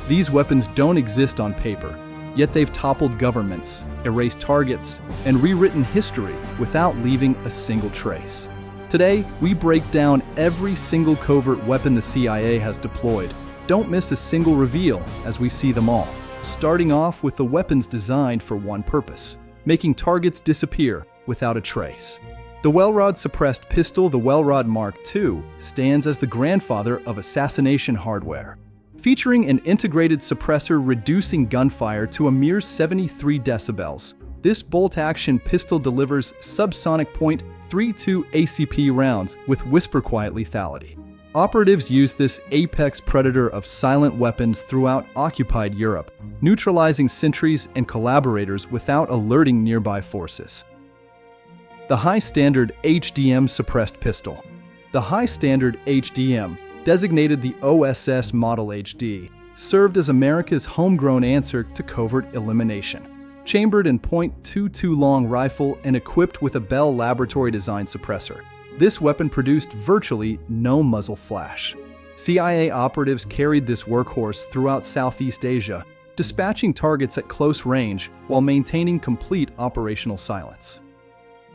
These weapons don't exist on paper, yet they've toppled governments, erased targets, and rewritten history without leaving a single trace. Today, we break down every single covert weapon the CIA has deployed. Don't miss a single reveal as we see them all. Starting off with the weapons designed for one purpose: making targets disappear without a trace. The Welrod-suppressed pistol, the Welrod Mark II, stands as the grandfather of assassination hardware. Featuring an integrated suppressor reducing gunfire to a mere 73 decibels, this bolt-action pistol delivers subsonic .32 ACP rounds with whisper-quiet lethality. Operatives use this apex predator of silent weapons throughout occupied Europe, neutralizing sentries and collaborators without alerting nearby forces. The high-standard HDM suppressed pistol. The high-standard HDM, designated the OSS Model HD, served as America's homegrown answer to covert elimination. Chambered in .22 long rifle and equipped with a Bell Laboratory-designed suppressor, this weapon produced virtually no muzzle flash. CIA operatives carried this workhorse throughout Southeast Asia, dispatching targets at close range while maintaining complete operational silence.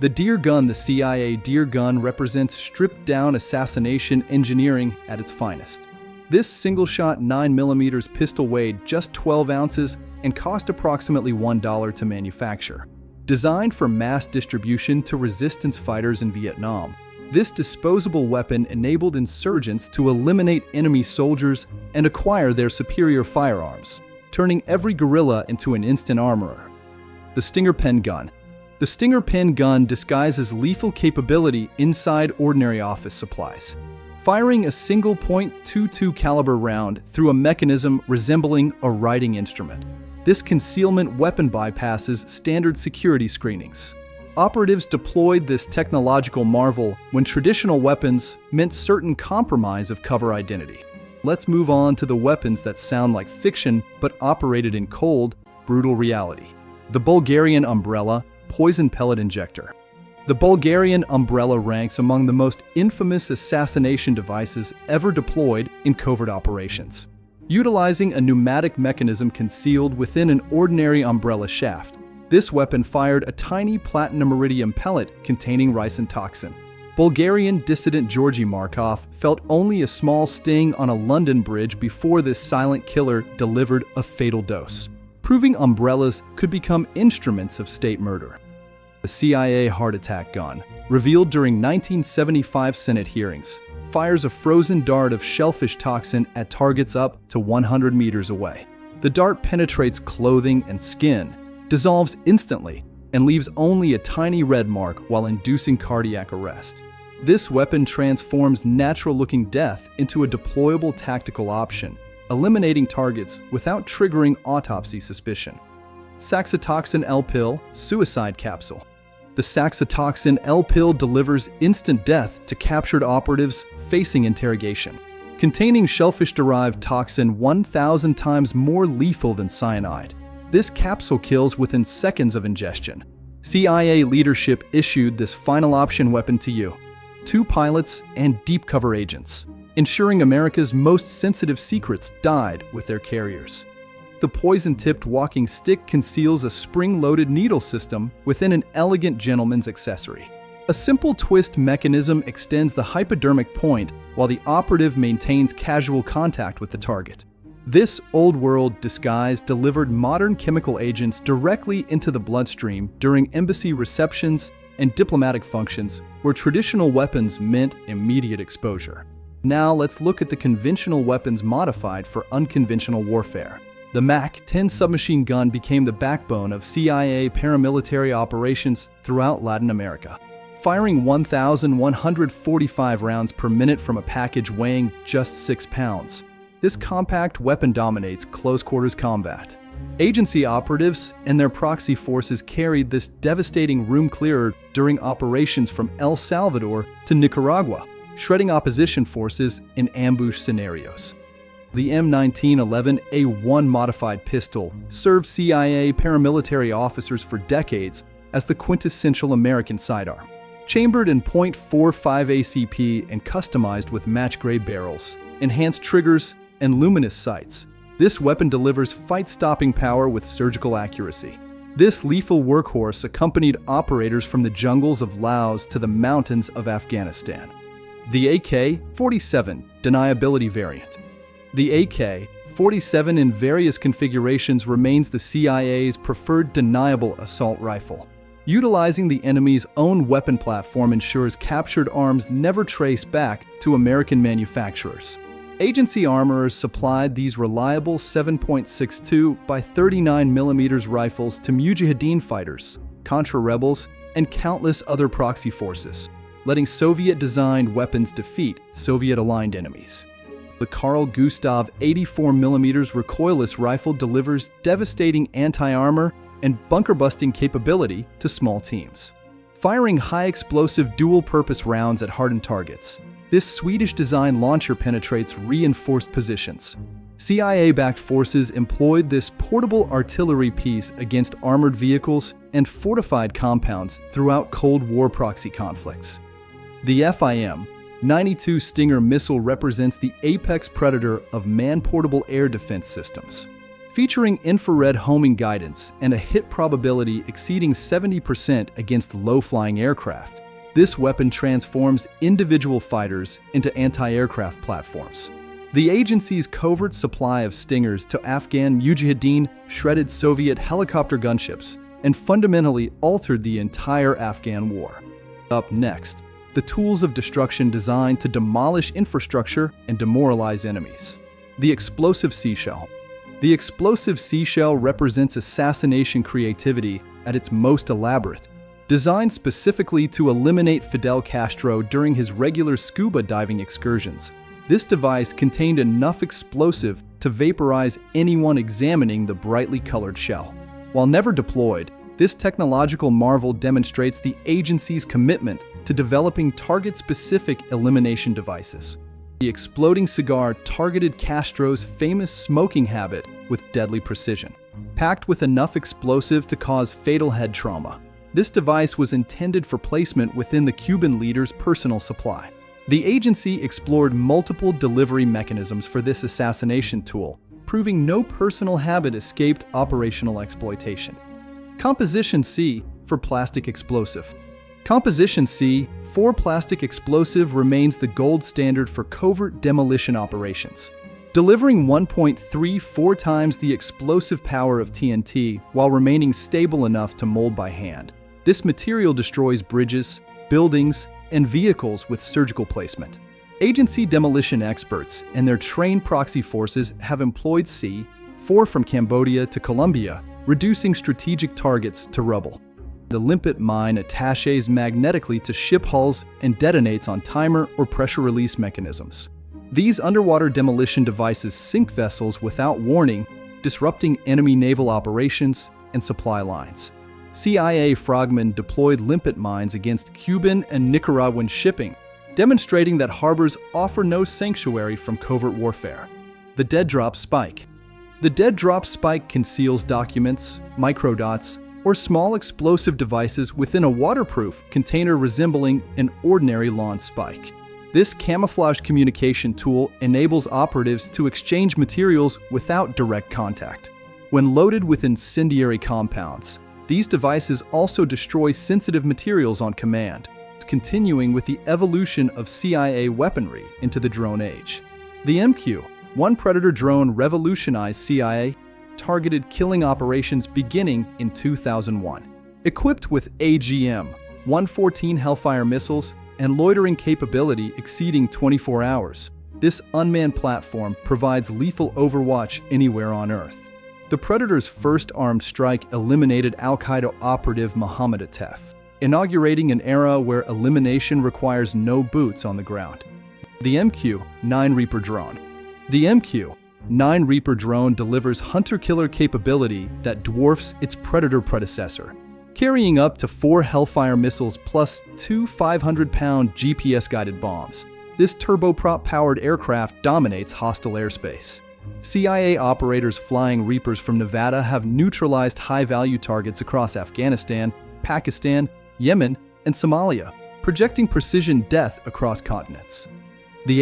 The Deer Gun. The CIA Deer Gun represents stripped-down assassination engineering at its finest. This single-shot 9mm pistol weighed just 12 ounces and cost approximately $1 to manufacture. Designed for mass distribution to resistance fighters in Vietnam, this disposable weapon enabled insurgents to eliminate enemy soldiers and acquire their superior firearms, turning every guerrilla into an instant armorer. The Stinger Pen Gun. The Stinger Pen Gun disguises lethal capability inside ordinary office supplies, firing a single .22 caliber round through a mechanism resembling a writing instrument. This concealment weapon bypasses standard security screenings. Operatives deployed this technological marvel when traditional weapons meant certain compromise of cover identity. Let's move on to the weapons that sound like fiction but operated in cold, brutal reality. The Bulgarian Umbrella Poison Pellet Injector. The Bulgarian Umbrella ranks among the most infamous assassination devices ever deployed in covert operations. Utilizing a pneumatic mechanism concealed within an ordinary umbrella shaft, this weapon fired a tiny platinum iridium pellet containing ricin toxin. Bulgarian dissident Georgy Markov felt only a small sting on a London bridge before this silent killer delivered a fatal dose, proving umbrellas could become instruments of state murder. The CIA Heart Attack Gun, revealed during 1975 Senate hearings, fires a frozen dart of shellfish toxin at targets up to 100 meters away. The dart penetrates clothing and skin, dissolves instantly, and leaves only a tiny red mark while inducing cardiac arrest. This weapon transforms natural-looking death into a deployable tactical option, eliminating targets without triggering autopsy suspicion. Saxitoxin L-Pill Suicide Capsule. The saxitoxin L-Pill delivers instant death to captured operatives facing interrogation. Containing shellfish-derived toxin 1,000 times more lethal than cyanide, this capsule kills within seconds of ingestion. CIA leadership issued this final option weapon to you: 2 pilots and deep cover agents, ensuring America's most sensitive secrets died with their carriers. The poison-tipped walking stick conceals a spring-loaded needle system within an elegant gentleman's accessory. A simple twist mechanism extends the hypodermic point while the operative maintains casual contact with the target. This old-world disguise delivered modern chemical agents directly into the bloodstream during embassy receptions and diplomatic functions where traditional weapons meant immediate exposure. Now let's look at the conventional weapons modified for unconventional warfare. The MAC-10 submachine gun became the backbone of CIA paramilitary operations throughout Latin America. Firing 1,145 rounds per minute from a package weighing just 6 pounds, this compact weapon dominates close-quarters combat. Agency operatives and their proxy forces carried this devastating room clearer during operations from El Salvador to Nicaragua, shredding opposition forces in ambush scenarios. The M1911A1 modified pistol served CIA paramilitary officers for decades as the quintessential American sidearm. Chambered in .45 ACP and customized with match-grade barrels, enhanced triggers, and luminous sights, This weapon delivers fight-stopping power with surgical accuracy. This lethal workhorse accompanied operators from the jungles of Laos to the mountains of Afghanistan. The AK-47 deniability variant. The AK-47 in various configurations remains the CIA's preferred deniable assault rifle. Utilizing the enemy's own weapon platform ensures captured arms never trace back to American manufacturers. Agency armorers supplied these reliable 7.62 by 39mm rifles to Mujahideen fighters, Contra rebels, and countless other proxy forces, letting Soviet-designed weapons defeat Soviet-aligned enemies. The Carl Gustav 84mm recoilless rifle delivers devastating anti-armor and bunker-busting capability to small teams. Firing high-explosive dual-purpose rounds at hardened targets, this Swedish-designed launcher penetrates reinforced positions. CIA-backed forces employed this portable artillery piece against armored vehicles and fortified compounds throughout Cold War proxy conflicts. The FIM-92 Stinger missile represents the apex predator of man-portable air defense systems. Featuring infrared homing guidance and a hit probability exceeding 70% against low-flying aircraft, this weapon transforms individual fighters into anti-aircraft platforms. The agency's covert supply of Stingers to Afghan Mujahideen shredded Soviet helicopter gunships and fundamentally altered the entire Afghan war. Up next, the tools of destruction designed to demolish infrastructure and demoralize enemies. The explosive seashell. The explosive seashell represents assassination creativity at its most elaborate. Designed specifically to eliminate Fidel Castro during his regular scuba diving excursions, this device contained enough explosive to vaporize anyone examining the brightly colored shell. While never deployed, this technological marvel demonstrates the agency's commitment to developing target-specific elimination devices. The exploding cigar targeted Castro's famous smoking habit with deadly precision. Packed with enough explosive to cause fatal head trauma, this device was intended for placement within the Cuban leader's personal supply. The agency explored multiple delivery mechanisms for this assassination tool, proving no personal habit escaped operational exploitation. Composition C for plastic explosive. Composition C for plastic explosive remains the gold standard for covert demolition operations, delivering 1.34 times the explosive power of TNT while remaining stable enough to mold by hand. This material destroys bridges, buildings, and vehicles with surgical placement. Agency demolition experts and their trained proxy forces have employed C4 from Cambodia to Colombia, reducing strategic targets to rubble. The limpet mine attaches magnetically to ship hulls and detonates on timer or pressure release mechanisms. These underwater demolition devices sink vessels without warning, disrupting enemy naval operations and supply lines. CIA frogmen deployed limpet mines against Cuban and Nicaraguan shipping, demonstrating that harbors offer no sanctuary from covert warfare. The dead drop spike. The dead drop spike conceals documents, microdots, or small explosive devices within a waterproof container resembling an ordinary lawn spike. This camouflage communication tool enables operatives to exchange materials without direct contact. When loaded with incendiary compounds, these devices also destroy sensitive materials on command, continuing with the evolution of CIA weaponry into the drone age. The MQ-1 Predator drone revolutionized CIA targeted killing operations beginning in 2001. Equipped with AGM-114 Hellfire missiles and loitering capability exceeding 24 hours, this unmanned platform provides lethal overwatch anywhere on Earth. The Predator's first armed strike eliminated Al-Qaeda operative Mohammed Atef, inaugurating an era where elimination requires no boots on the ground. The MQ-9 Reaper drone. The MQ-9 Reaper drone delivers hunter-killer capability that dwarfs its Predator predecessor, carrying up to 4 Hellfire missiles plus 2 500-pound GPS-guided bombs. This turboprop-powered aircraft dominates hostile airspace. CIA operators flying Reapers from Nevada have neutralized high-value targets across Afghanistan, Pakistan, Yemen, and Somalia, projecting precision death across continents. The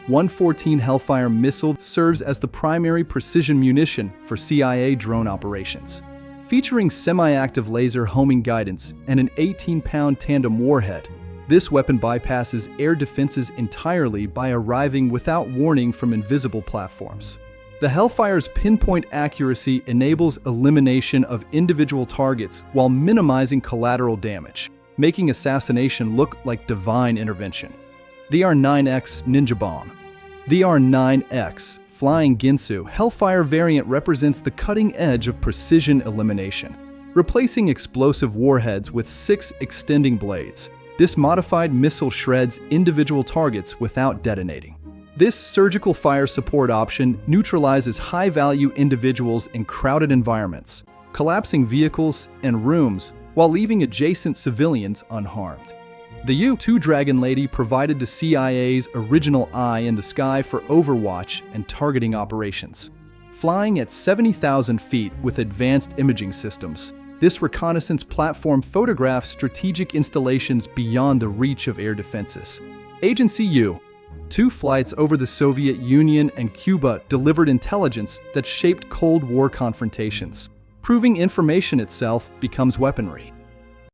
114 Hellfire missile serves as the primary precision munition for CIA drone operations. Featuring semi-active laser homing guidance and an 18-pound tandem warhead, this weapon bypasses air defenses entirely by arriving without warning from invisible platforms. The Hellfire's pinpoint accuracy enables elimination of individual targets while minimizing collateral damage, making assassination look like divine intervention. The R9X Ninja Bomb. The R9X Flying Ginsu Hellfire variant represents the cutting edge of precision elimination. Replacing explosive warheads with 6 extending blades, this modified missile shreds individual targets without detonating. This surgical fire support option neutralizes high-value individuals in crowded environments, collapsing vehicles and rooms while leaving adjacent civilians unharmed. The U-2 Dragon Lady provided the CIA's original eye in the sky for overwatch and targeting operations. Flying at 70,000 feet with advanced imaging systems, this reconnaissance platform photographs strategic installations beyond the reach of air defenses. Agency U-2 flights over the Soviet Union and Cuba delivered intelligence that shaped Cold War confrontations. Proving information itself becomes weaponry.